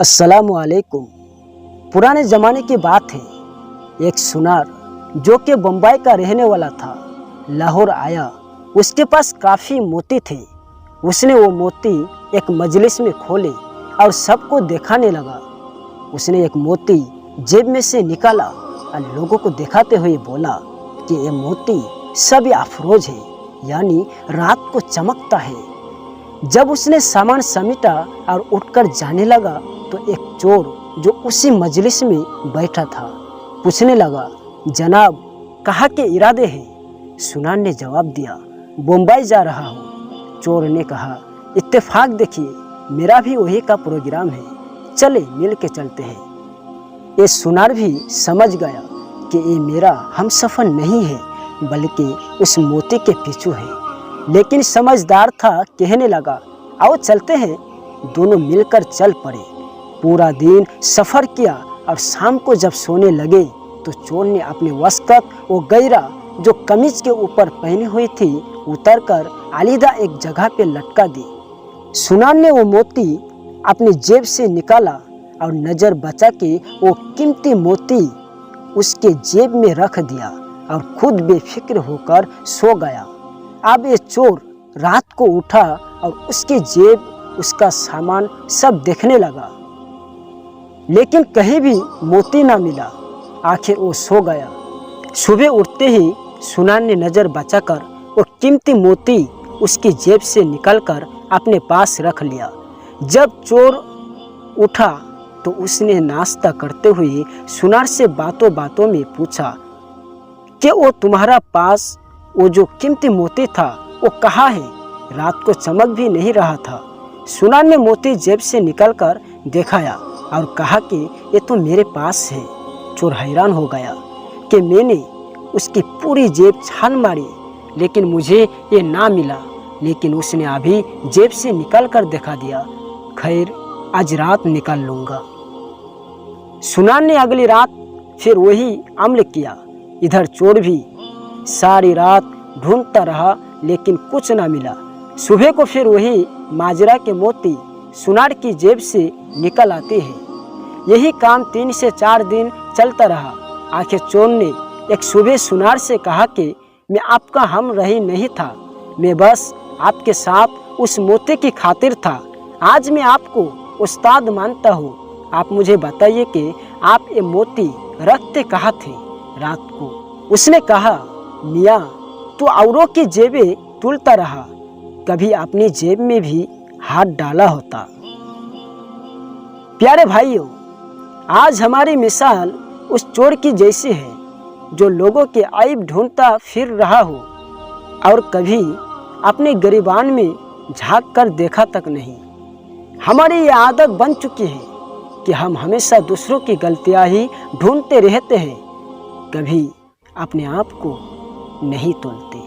अस्सलामुअलैकुम। पुराने ज़माने की बात है। एक सुनार जो कि बम्बई का रहने वाला था, लाहौर आया। उसके पास काफ़ी मोती थे। उसने वो मोती एक मजलिस में खोले और सबको दिखाने लगा। उसने एक मोती जेब में से निकाला और लोगों को दिखाते हुए बोला कि ये मोती सब अफरोज है, यानी रात को चमकता है। जब उसने सामान समेटा और उठकर जाने लगा तो एक चोर जो उसी मजलिस में बैठा था पूछने लगा, जनाब कहाँ के इरादे हैं? सुनार ने जवाब दिया, बम्बई जा रहा हूँ। चोर ने कहा, इत्तेफाक देखिए, मेरा भी वही का प्रोग्राम है, चले मिल के चलते हैं। ये सुनार भी समझ गया कि ये मेरा हमसफर नहीं है बल्कि उस मोती के पीछू है, लेकिन समझदार था, कहने लगा, आओ चलते हैं। दोनों मिलकर चल पड़े। पूरा दिन सफ़र किया और शाम को जब सोने लगे तो चोर ने अपने वस्कत वो गैरा जो कमीज के ऊपर पहनी हुई थी उतारकर आलिदा एक जगह पे लटका दी। सुनार ने वो मोती अपनी जेब से निकाला और नज़र बचा के वो कीमती मोती उसके जेब में रख दिया और खुद बेफिक्र होकर सो गया। अब ये चोर रात को उठा और उसकी जेब, उसका सामान सब देखने लगा, लेकिन कहीं भी मोती ना मिला। आखिर वो सो गया। सुबह उठते ही सुनार ने नज़र बचाकर वो कीमती मोती उसकी जेब से निकालकर अपने पास रख लिया। जब चोर उठा तो उसने नाश्ता करते हुए सुनार से बातों बातों में पूछा कि वो तुम्हारा पास वो जो कीमती मोती था वो कहाँ है? रात को चमक भी नहीं रहा था। सुनार ने मोती जेब से निकालकर दिखाया और कहा कि ये तो मेरे पास है। चोर हैरान हो गया कि मैंने उसकी पूरी जेब छान मारी लेकिन मुझे ये ना मिला, लेकिन उसने अभी जेब से निकाल कर दिखा दिया। खैर, आज रात निकाल लूँगा। सुनार ने अगली रात फिर वही अमल किया। इधर चोर भी सारी रात ढूंढता रहा लेकिन कुछ ना मिला। सुबह को फिर वही माजरा के मोती सुनार की जेब से निकल आते हैं। यही काम 3 से 4 दिन चलता रहा। आखिर चोर ने एक सुबह सुनार से कहा कि मैं आपका हम रही नहीं था, मैं बस आपके साथ उस मोती की खातिर था। आज मैं आपको उस्ताद मानता हूँ। आप मुझे बताइए कि आप ये मोती रखते कहाँ थे रात को? उसने कहा, मियाँ तू औरों की जेबें तुलता रहा, कभी अपनी जेब में भी हाथ डाला होता। प्यारे भाइयों, आज हमारी मिसाल उस चोर की जैसी है जो लोगों के ऐब ढूंढता फिर रहा हो और कभी अपने गिरबान में झांक कर देखा तक नहीं। हमारी ये आदत बन चुकी है कि हम हमेशा दूसरों की गलतियां ही ढूंढते रहते हैं, कभी अपने आप को नहीं तोलते।